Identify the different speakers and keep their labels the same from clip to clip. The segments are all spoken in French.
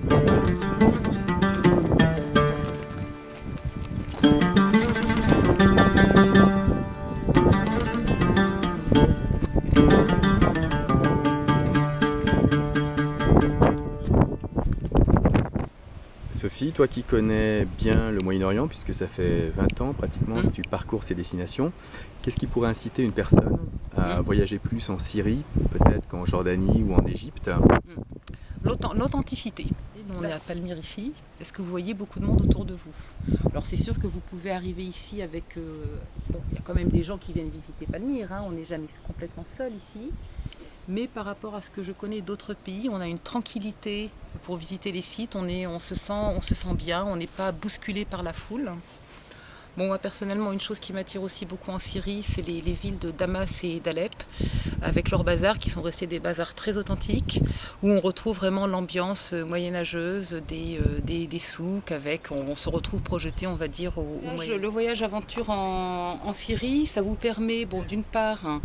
Speaker 1: décorateur ici. Sophie, toi qui connais bien le Moyen-Orient, puisque ça fait 20 ans pratiquement que tu parcours ces destinations, qu'est-ce qui pourrait inciter une personne à voyager plus en Syrie, peut-être qu'en Jordanie ou en Égypte?
Speaker 2: L'authenticité. On est à Palmyre ici. Est-ce que vous voyez beaucoup de monde autour de vous? Alors c'est sûr que vous pouvez arriver ici avec... bon, il y a quand même des gens qui viennent visiter Palmyre, hein, on n'est jamais complètement seul ici. Mais par rapport à ce que je connais d'autres pays, on a une tranquillité pour visiter les sites, on se sent bien, on n'est pas bousculé par la foule. Bon, moi personnellement, une chose qui m'attire aussi beaucoup en Syrie, c'est les villes de Damas et d'Alep, avec leurs bazars qui sont restés des bazars très authentiques, où on retrouve vraiment l'ambiance moyenâgeuse des souks, on se retrouve projeté, on va dire, Le voyage aventure en Syrie, ça vous permet, bon, d'une part, hein,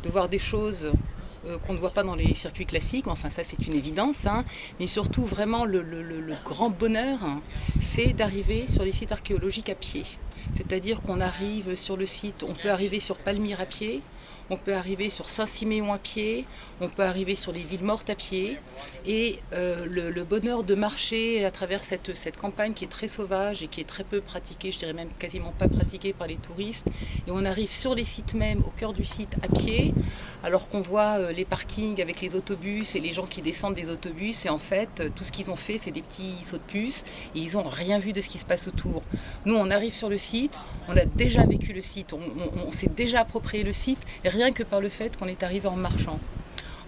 Speaker 2: de voir des choses qu'on ne voit pas dans les circuits classiques, enfin ça c'est une évidence, hein. Mais surtout vraiment le grand bonheur, hein, c'est d'arriver sur les sites archéologiques à pied. C'est-à-dire qu'on arrive sur le site, on peut arriver sur Palmyre à pied, on peut arriver sur Saint-Siméon à pied, on peut arriver sur les villes mortes à pied. Et le bonheur de marcher à travers cette campagne qui est très sauvage et qui est très peu pratiquée, je dirais même quasiment pas pratiquée par les touristes. Et on arrive sur les sites même, au cœur du site, à pied, alors qu'on voit les parkings avec les autobus et les gens qui descendent des autobus. Et en fait, tout ce qu'ils ont fait, c'est des petits sauts de puce et ils n'ont rien vu de ce qui se passe autour. Nous, on arrive sur le site, on a déjà vécu le site, on s'est déjà approprié le site, rien que par le fait qu'on est arrivé en marchant.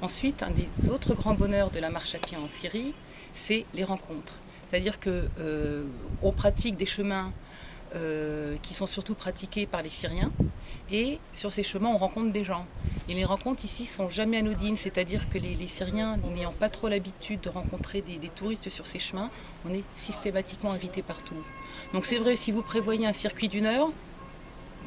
Speaker 2: Ensuite, un des autres grands bonheurs de la marche à pied en Syrie, c'est les rencontres. C'est-à-dire qu'on pratique des chemins qui sont surtout pratiqués par les Syriens, et sur ces chemins, on rencontre des gens. Et les rencontres ici sont jamais anodines, c'est-à-dire que les Syriens, n'ayant pas trop l'habitude de rencontrer des touristes sur ces chemins, on est systématiquement invités partout. Donc c'est vrai, si vous prévoyez un circuit d'1 heure,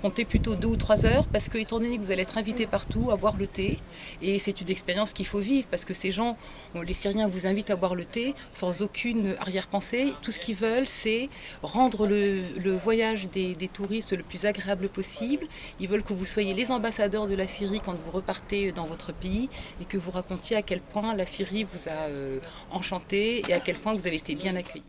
Speaker 2: comptez plutôt 2 ou 3 heures, parce que étant donné que vous allez être invité partout à boire le thé, et c'est une expérience qu'il faut vivre, parce que ces gens, les Syriens vous invitent à boire le thé sans aucune arrière-pensée. Tout ce qu'ils veulent, c'est rendre le voyage des touristes le plus agréable possible. Ils veulent que vous soyez les ambassadeurs de la Syrie quand vous repartez dans votre pays, et que vous racontiez à quel point la Syrie vous a enchanté, et à quel point vous avez été bien accueillis.